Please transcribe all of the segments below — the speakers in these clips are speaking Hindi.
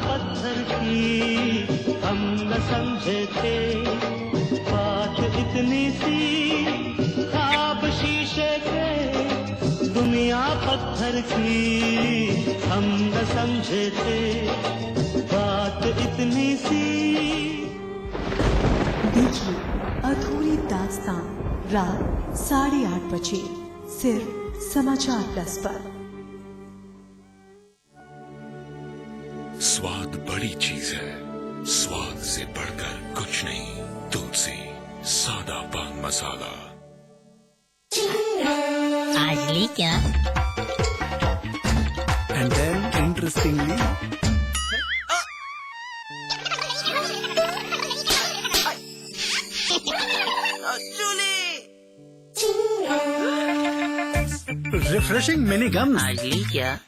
पत्थर की हम न समझे थे, बात इतनी सी ख्वाब शीशे के, दुनिया पत्थर की हम न समझे थे, बात इतनी सी। देखिए अधूरी दास्तां रात 8:30 बजे सिर्फ समाचार प्लस पर। स्वाद बड़ी चीज है, स्वाद से बढ़कर कुछ नहीं। तुलसी सादा पान मसाला। आज ली क्या? And then interestingly, refreshing mini gums. आज ली क्या?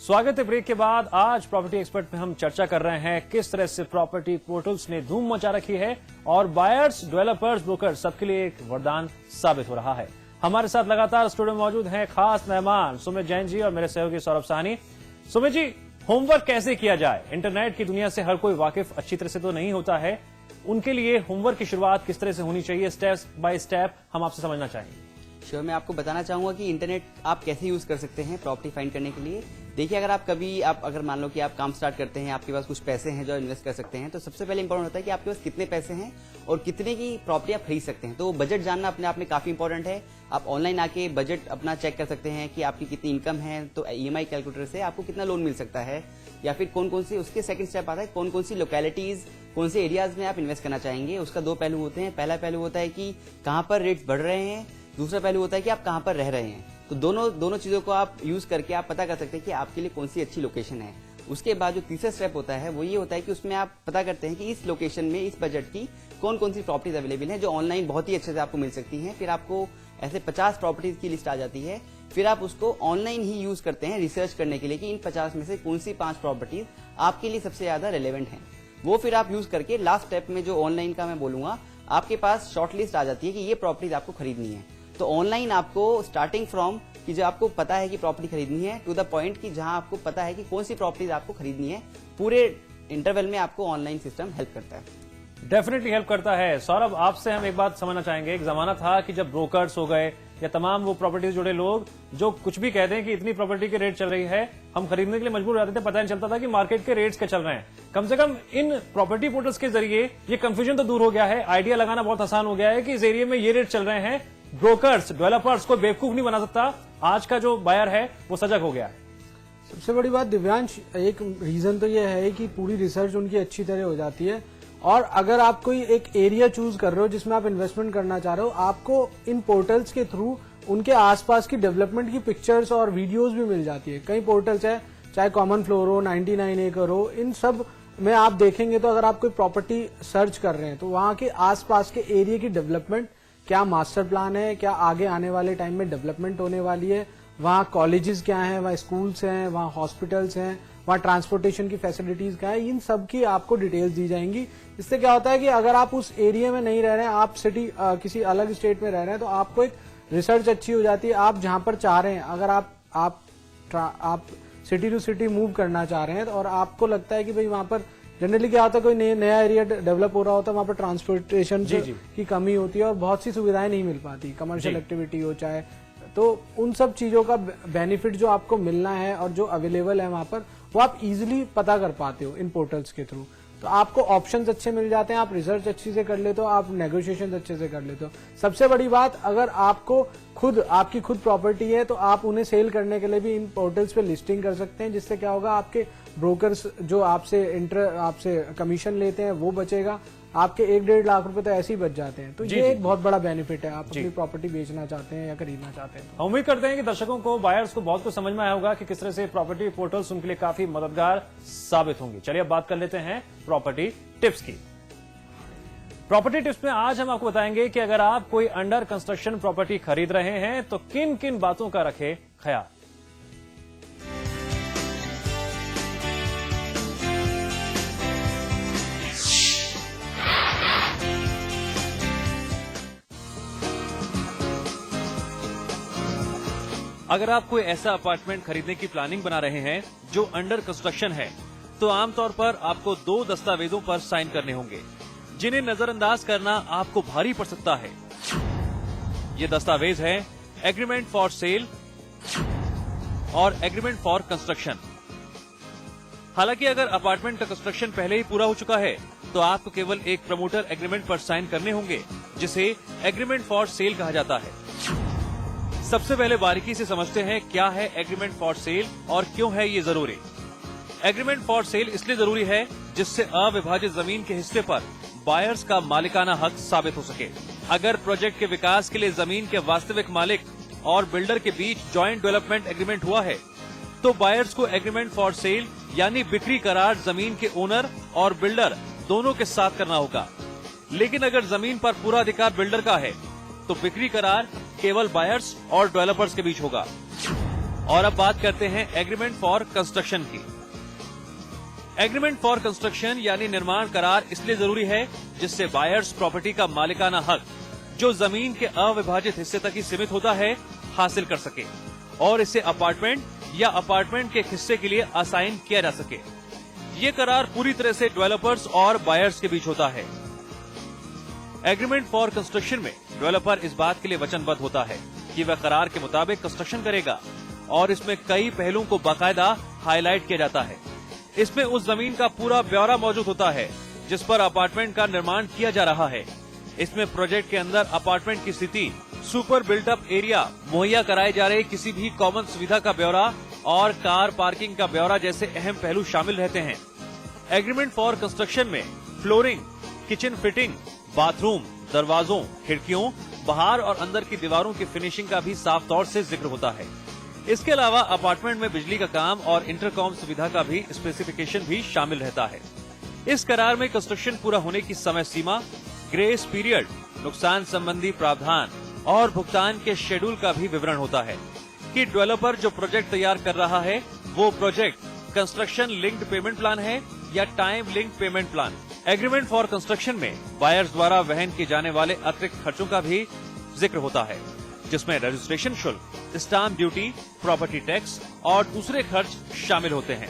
स्वागत है ब्रेक के बाद। आज प्रॉपर्टी एक्सपर्ट में हम चर्चा कर रहे हैं किस तरह से प्रॉपर्टी पोर्टल्स ने धूम मचा रखी है और बायर्स, डेवलपर्स, ब्रोकर सबके लिए एक वरदान साबित हो रहा है। हमारे साथ लगातार स्टूडियो में मौजूद हैं खास मेहमान सुमित जैन जी और मेरे सहयोगी सौरभ साहनी। सुमित जी, होमवर्क कैसे किया जाए? इंटरनेट की दुनिया से हर कोई वाकिफ अच्छी तरह से तो नहीं होता है, उनके लिए होमवर्क की शुरुआत किस तरह से होनी चाहिए, स्टेप बाय स्टेप हम आपसे समझना चाहेंगे। श्योर, मैं आपको बताना चाहूंगा कि इंटरनेट आप कैसे यूज कर सकते हैं प्रॉपर्टी फाइंड करने के लिए। देखिए, अगर मान लो कि आप काम स्टार्ट करते हैं, आपके पास कुछ पैसे हैं जो इन्वेस्ट कर सकते हैं, तो सबसे पहले इंपॉर्टेंट होता है कि आपके पास कितने पैसे हैं और कितने की प्रॉपर्टी आप खरीद सकते हैं। तो बजट जानना अपने आप में काफी इंपॉर्टेंट है। आप ऑनलाइन आके बजट अपना चेक कर सकते हैं कि आपकी कितनी इनकम है, तो ईएमआई कैलकुलेटर से आपको कितना लोन मिल सकता है, या फिर कौन कौन सी, उसके सेकंड स्टेप आता है कौन कौन सी लोकेलिटीज, कौन से एरियाज में आप इन्वेस्ट करना चाहेंगे। उसका दो पहलू होते हैं। पहला पहलू होता है कि कहां पर रेट्स बढ़ रहे हैं, दूसरा पहलू होता है कि आप कहां पर रह रहे हैं। तो दोनों चीजों को आप यूज करके आप पता कर सकते हैं कि आपके लिए कौन सी अच्छी लोकेशन है। उसके बाद जो तीसरा स्टेप होता है वो ये होता है कि उसमें आप पता करते हैं कि इस लोकेशन में, इस बजट की कौन कौन सी प्रॉपर्टीज अवेलेबल हैं जो ऑनलाइन बहुत ही अच्छे से आपको मिल सकती हैं। फिर आपको ऐसे 50 प्रॉपर्टीज की लिस्ट आ जाती है। फिर आप उसको ऑनलाइन ही यूज करते हैं रिसर्च करने के लिए कि इन 50 में से कौन सी 5 प्रॉपर्टीज आपके लिए सबसे ज्यादा रेलेवेंट हैं। वो फिर आप यूज करके लास्ट स्टेप में जो ऑनलाइन का मैं बोलूंगा, आपके पास शॉर्ट लिस्ट आ जाती है कि ये प्रॉपर्टीज आपको खरीदनी है। तो ऑनलाइन आपको स्टार्टिंग फ्रॉम कि जो आपको पता है कि प्रॉपर्टी खरीदनी है टू द पॉइंट कि जहां आपको पता है कि कौन सी प्रॉपर्टीज आपको खरीदनी है, पूरे इंटरवल में आपको ऑनलाइन सिस्टम हेल्प करता है। डेफिनेटली हेल्प करता है। सौरभ, आपसे हम एक बात समझना चाहेंगे। एक जमाना था कि जब ब्रोकर्स हो गए या तमाम वो प्रॉपर्टी जुड़े लोग जो कुछ भी कहते हैं कि इतनी प्रॉपर्टी के रेट चल रही है, हम खरीदने के लिए मजबूर हो जाते थे, पता नहीं चलता था कि मार्केट के रेट्स क्या चल रहे हैं। कम से कम इन प्रॉपर्टी पोर्टल्स के जरिए ये कंफ्यूजन तो दूर हो गया है, आइडिया लगाना बहुत आसान हो गया है कि इस एरिया में ये रेट चल रहे हैं। ब्रोकर्स, डेवलपर्स को बेवकूफ नहीं बना सकता। आज का जो बायर है वो सजग हो गया है। सबसे बड़ी बात दिव्यांश, एक रीजन तो ये है कि पूरी रिसर्च उनकी अच्छी तरह हो जाती है, और अगर आप कोई एक एरिया चूज कर रहे हो जिसमें आप इन्वेस्टमेंट करना चाह रहे हो, आपको इन पोर्टल्स के थ्रू उनके आसपास की डेवलपमेंट की पिक्चर्स और वीडियोस भी मिल जाती है। कई पोर्टल्स है, चाहे कॉमन फ्लोर हो, 99 एकड़ हो, इन सब में आप देखेंगे तो अगर आप कोई प्रॉपर्टी सर्च कर रहे हैं तो वहां के आसपास के एरिया की डेवलपमेंट, क्या मास्टर प्लान है, क्या आगे आने वाले टाइम में डेवलपमेंट होने वाली है, वहाँ कॉलेजेस क्या हैं, वहाँ स्कूल्स हैं, वहाँ हॉस्पिटल्स हैं, वहाँ ट्रांसपोर्टेशन की फैसिलिटीज क्या है, इन सब की आपको डिटेल्स दी जाएंगी। इससे क्या होता है कि अगर आप उस एरिया में नहीं रह रहे हैं, आप सिटी किसी अलग स्टेट में रह रहे हैं, तो आपको एक रिसर्च अच्छी हो जाती है। आप जहां पर चाह रहे हैं, अगर आप सिटी टू सिटी मूव करना चाह रहे हैं और आपको लगता है कि भाई वहां पर जनरली क्या होता है, कोई नया एरिया डेवलप हो रहा होता है, वहां पर ट्रांसपोर्टेशन की कमी होती है और बहुत सी सुविधाएं नहीं मिल पाती, कमर्शियल एक्टिविटी हो चाहे, तो उन सब चीजों का बेनिफिट जो आपको मिलना है और जो अवेलेबल है वहां पर, वो आप इजीली पता कर पाते हो इन पोर्टल्स के थ्रू। तो आपको ऑप्शंस अच्छे मिल जाते हैं, आप रिसर्च अच्छी से कर लेते हो, आप नेगोशिएशन अच्छे से कर लेते हो। सबसे बड़ी बात, अगर आपको आपकी खुद प्रॉपर्टी है तो आप उन्हें सेल करने के लिए भी इन पोर्टल्स पे लिस्टिंग कर सकते हैं, जिससे क्या होगा, आपके ब्रोकर्स जो आपसे कमीशन लेते हैं वो बचेगा, आपके 1-1.5 लाख रुपए तो ऐसे ही बच जाते हैं। तो ये एक बहुत बड़ा बेनिफिट है, आप अपनी प्रॉपर्टी बेचना चाहते हैं या खरीदना चाहते हैं। हम उम्मीद करते हैं कि दर्शकों को, बायर्स को बहुत कुछ समझ में आया होगा कि किस तरह से प्रॉपर्टी पोर्टल्स उनके लिए काफी मददगार साबित होंगी। चलिए अब बात कर लेते हैं प्रॉपर्टी टिप्स की। प्रॉपर्टी टिप्स में आज हम आपको बताएंगे कि अगर आप कोई अंडर कंस्ट्रक्शन प्रॉपर्टी खरीद रहे हैं तो किन किन बातों का रखें ख्याल। अगर आप कोई ऐसा अपार्टमेंट खरीदने की प्लानिंग बना रहे हैं जो अंडर कंस्ट्रक्शन है, तो आमतौर पर आपको 2 दस्तावेजों पर साइन करने होंगे, जिन्हें नजरअंदाज करना आपको भारी पड़ सकता है। ये दस्तावेज है एग्रीमेंट फॉर सेल और एग्रीमेंट फॉर कंस्ट्रक्शन। हालांकि अगर अपार्टमेंट का कंस्ट्रक्शन पहले ही पूरा हो चुका है, तो आपको केवल एक प्रमोटर एग्रीमेंट पर साइन करने होंगे, जिसे एग्रीमेंट फॉर सेल कहा जाता है। सबसे पहले बारीकी से समझते हैं क्या है एग्रीमेंट फॉर सेल और क्यों है ये जरूरी। एग्रीमेंट फॉर सेल इसलिए जरूरी है जिससे अविभाजित जमीन के हिस्से पर बायर्स का मालिकाना हक साबित हो सके। अगर प्रोजेक्ट के विकास के लिए जमीन के वास्तविक मालिक और बिल्डर के बीच जॉइंट डेवलपमेंट एग्रीमेंट हुआ है, तो बायर्स को एग्रीमेंट फॉर सेल यानी बिक्री करार जमीन के ओनर और बिल्डर दोनों के साथ करना होगा। लेकिन अगर जमीन पर पूरा अधिकार बिल्डर का है, तो बिक्री करार केवल बायर्स और डेवलपर्स के बीच होगा। और अब बात करते हैं एग्रीमेंट फॉर कंस्ट्रक्शन की। एग्रीमेंट फॉर कंस्ट्रक्शन यानी निर्माण करार इसलिए जरूरी है जिससे बायर्स प्रॉपर्टी का मालिकाना हक, जो जमीन के अविभाजित हिस्से तक ही सीमित होता है, हासिल कर सके और इसे अपार्टमेंट या अपार्टमेंट के हिस्से के लिए असाइन किया जा सके। ये करार पूरी तरह से डेवलपर्स और बायर्स के बीच होता है। एग्रीमेंट फॉर कंस्ट्रक्शन में डेवलपर इस बात के लिए वचनबद्ध होता है कि वह करार के मुताबिक कंस्ट्रक्शन करेगा और इसमें कई पहलुओं को बाकायदा हाईलाइट किया जाता है। इसमें उस जमीन का पूरा ब्यौरा मौजूद होता है जिस पर अपार्टमेंट का निर्माण किया जा रहा है। इसमें प्रोजेक्ट के अंदर अपार्टमेंट की स्थिति, सुपर बिल्टअप एरिया, मुहैया कराए जा रहे किसी भी कॉमन सुविधा का ब्यौरा और कार पार्किंग का ब्यौरा जैसे अहम पहलू शामिल रहते हैं। एग्रीमेंट फॉर कंस्ट्रक्शन में फ्लोरिंग, किचन फिटिंग, बाथरूम, दरवाजों, खिड़कियों, बाहर और अंदर की दीवारों की फिनिशिंग का भी साफ तौर से जिक्र होता है। इसके अलावा अपार्टमेंट में बिजली का काम और इंटरकॉम सुविधा का भी स्पेसिफिकेशन भी शामिल रहता है। इस करार में कंस्ट्रक्शन पूरा होने की समय सीमा, ग्रेस पीरियड, नुकसान संबंधी प्रावधान और भुगतान के शेड्यूल का भी विवरण होता है कि डेवलपर जो प्रोजेक्ट तैयार कर रहा है वो project construction linked payment plan है या time linked payment plan. Agreement for construction में बायर्स द्वारा वहन किए जाने वाले अतिरिक्त खर्चों का भी जिक्र होता है, जिसमें रजिस्ट्रेशन शुल्क, स्टाम्प ड्यूटी, प्रॉपर्टी टैक्स और दूसरे खर्च शामिल होते हैं।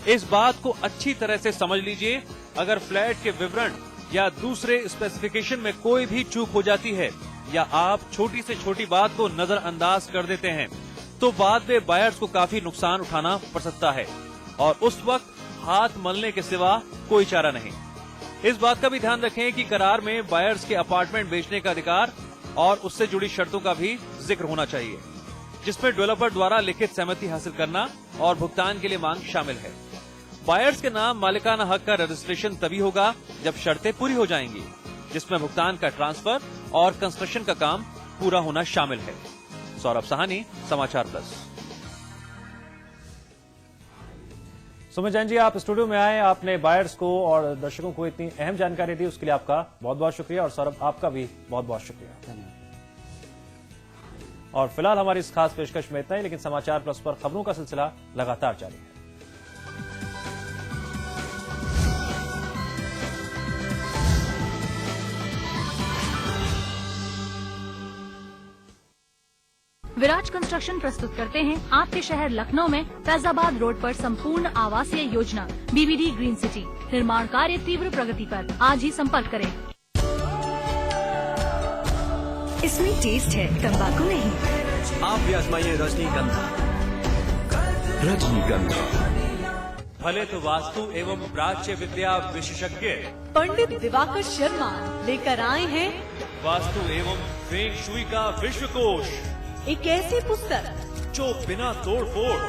इस बात को अच्छी तरह से समझ लीजिए, अगर फ्लैट के विवरण या दूसरे स्पेसिफिकेशन में कोई भी चूक हो जाती है या आप छोटी से छोटी बात को नजरअंदाज कर देते हैं, तो बाद में बायर्स को काफी नुकसान उठाना पड़ सकता है और उस वक्त हाथ मलने के सिवा कोई चारा नहीं। इस बात का भी ध्यान रखें कि करार में बायर्स के अपार्टमेंट बेचने का अधिकार और उससे जुड़ी शर्तों का भी जिक्र होना चाहिए, जिसमें डेवलपर द्वारा लिखित सहमति हासिल करना और भुगतान के लिए मांग शामिल है। बायर्स के नाम मालिकाना हक का रजिस्ट्रेशन तभी होगा जब शर्तें पूरी हो जाएंगी, जिसमें भुगतान का ट्रांसफर और कंस्ट्रक्शन का काम पूरा होना शामिल है। सौरभ साहनी, समाचार प्लस। सुमित जैन जी, आप स्टूडियो में आए, आपने बायर्स को और दर्शकों को इतनी अहम जानकारी दी, उसके लिए आपका बहुत बहुत शुक्रिया। और सौरभ, आपका भी बहुत बहुत शुक्रिया। और फिलहाल हमारी इस खास पेशकश में इतना ही, लेकिन समाचार प्लस पर खबरों का सिलसिला लगातार जारी है। विराज कंस्ट्रक्शन प्रस्तुत करते हैं आपके शहर लखनऊ में फैजाबाद रोड पर संपूर्ण आवासीय योजना बीबीडी ग्रीन सिटी। निर्माण कार्य तीव्र प्रगति पर, आज ही संपर्क करें। इसमें टेस्ट है, तंबाकू नहीं। आप भी आजमाइए रजनीगंधा। रजनीगंधा भले तो वास्तु एवं प्राच्य विद्या विशेषज्ञ पंडित दिवाकर शर्मा लेकर आए हैं वास्तु एवं फेंग शुई का विश्वकोश, एक ऐसी पुस्तक जो बिना तोड़ फोड़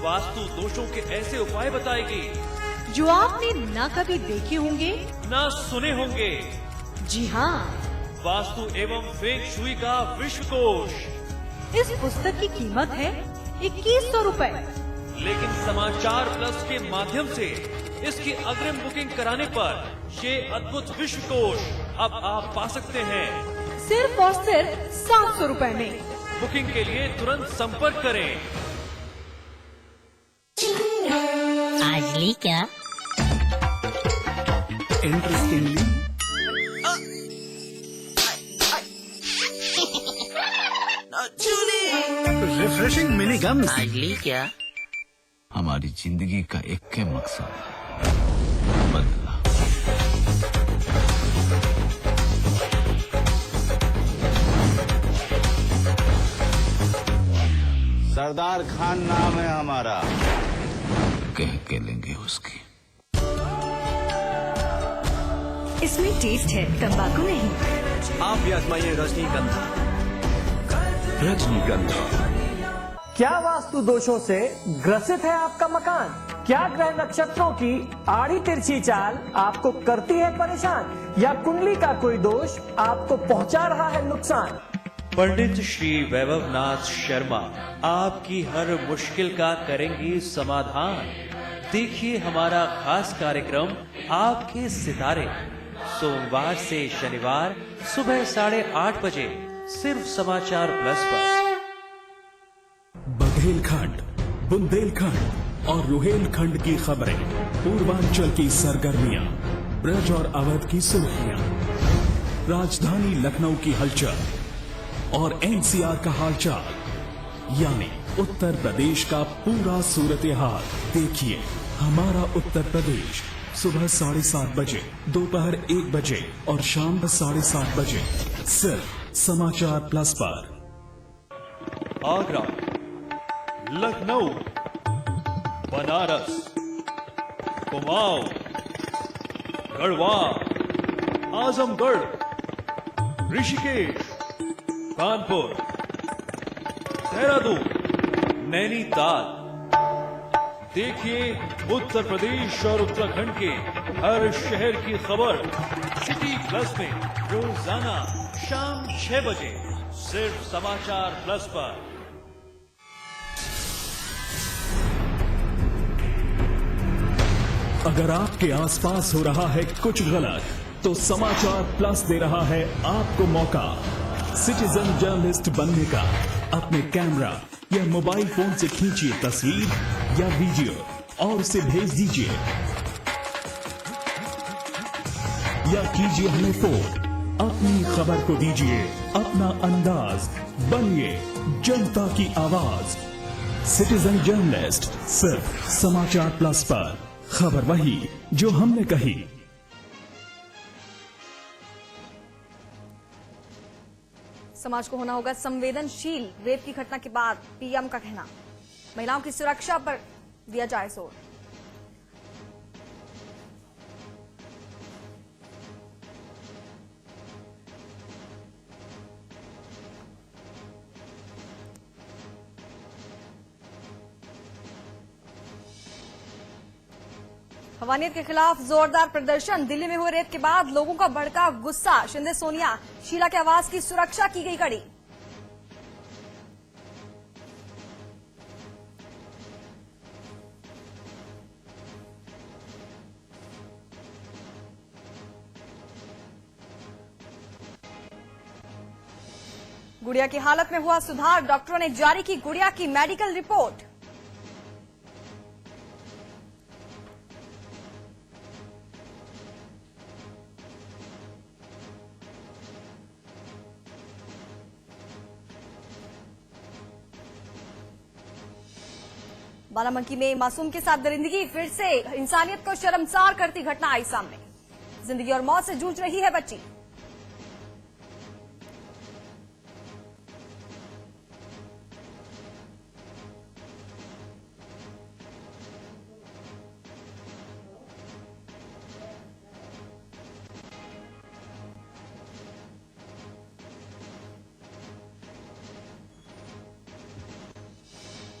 वास्तु दोषों के ऐसे उपाय बताएगी जो आपने न कभी देखे होंगे न सुने होंगे। जी हाँ, वास्तु एवं फेंग शुई का विश्वकोश। इस पुस्तक की कीमत है 2100 रुपए, लेकिन समाचार प्लस के माध्यम से इसकी अग्रिम बुकिंग कराने पर ये अद्भुत विश्वकोश अब आप पा सकते हैं सिर्फ और सिर्फ 700 रुपए में। बुकिंग के लिए तुरंत संपर्क करें। आज ली क्या? इंटरेस्टिंगली रिफ्रेशिंग मिनी गम। आज ली क्या? हमारी जिंदगी का एक के मकसद है, बदला। सरदार खान नाम है हमारा। कह के लेंगे उसकी। इसमें टेस्ट है, तंबाकू नहीं। आप भी आजमाइए रजनीगंधा। रजनीगंधा। क्या वास्तु दोषों से ग्रसित है आपका मकान? क्या ग्रह नक्षत्रों की आड़ी तिरछी चाल आपको करती है परेशान, या कुंडली का कोई दोष आपको पहुंचा रहा है नुकसान? पंडित श्री वैभवनाथ शर्मा आपकी हर मुश्किल का करेंगी समाधान। देखिए हमारा खास कार्यक्रम आपके सितारे, सोमवार से शनिवार सुबह 8:30 बजे सिर्फ समाचार प्लस पर। बघेलखंड, बुंदेलखंड और रुहेलखंड की खबरें, पूर्वांचल की सरगर्मियां, ब्रज और अवध की सुर्खियां, राजधानी लखनऊ की हलचल और एनसीआर का हालचाल, यानी उत्तर प्रदेश का पूरा सूरत हाल। देखिए हमारा उत्तर प्रदेश सुबह 7:30 बजे, दोपहर 1 बजे और शाम 7:30 बजे सिर्फ समाचार प्लस पर। आगरा, लखनऊ, बनारस, कुमाऊं, गढ़वाल, आजमगढ़, ऋषिकेश, कानपुर, देहरादून, नैनीताल। देखिए उत्तर प्रदेश और उत्तराखंड के हर शहर की खबर सिटी प्लस में रोजाना शाम 6 बजे सिर्फ समाचार प्लस पर। अगर आपके आसपास हो रहा है कुछ गलत, तो समाचार प्लस दे रहा है आपको मौका सिटीजन जर्नलिस्ट बनने का। अपने कैमरा या मोबाइल फोन से खींचिए तस्वीर या वीडियो और उसे भेज दीजिए, या कीजिए हमें फोन। अपनी खबर को दीजिए अपना अंदाज, बनिए जनता की आवाज। सिटीजन जर्नलिस्ट सिर्फ समाचार प्लस पर। खबर वही जो हमने कही। समाज को होना होगा संवेदनशील। रेप की घटना के बाद पीएम का कहना, महिलाओं की सुरक्षा पर दिया जाए जोर। हवानियत के खिलाफ जोरदार प्रदर्शन। दिल्ली में हुए रेप के बाद लोगों का भड़का गुस्सा। शिंदे सोनिया, शीला के आवास की सुरक्षा की गई कड़ी। गुड़िया की हालत में हुआ सुधार। डॉक्टरों ने जारी की गुड़िया की मेडिकल रिपोर्ट। बाराबंकी में मासूम के साथ दरिंदगी, फिर से इंसानियत को शर्मसार करती घटना आई सामने। जिंदगी और मौत से जूझ रही है बच्ची।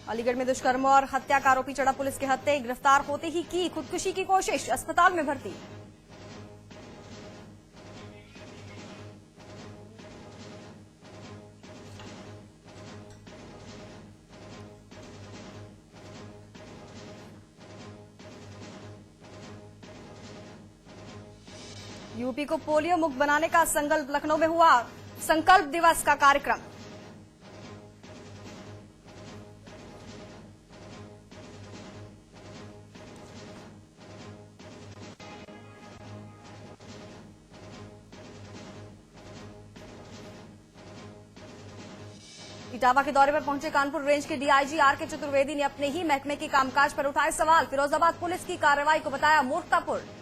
अलीगढ़ में दुष्कर्म और हत्या का आरोपी चढ़ा पुलिस के हत्थे। गिरफ्तार होते ही की खुदकुशी की कोशिश, अस्पताल में भर्ती। यूपी को पोलियो मुक्त बनाने का संकल्प। लखनऊ में हुआ संकल्प दिवस का कार्यक्रम। इटावा के दौरे पर पहुंचे कानपुर रेंज के डीआईजी आर.के. चतुर्वेदी ने अपने ही महकमे के कामकाज पर उठाए सवाल। फिरोजाबाद पुलिस की कार्रवाई को बताया मूर्खतापूर्ण।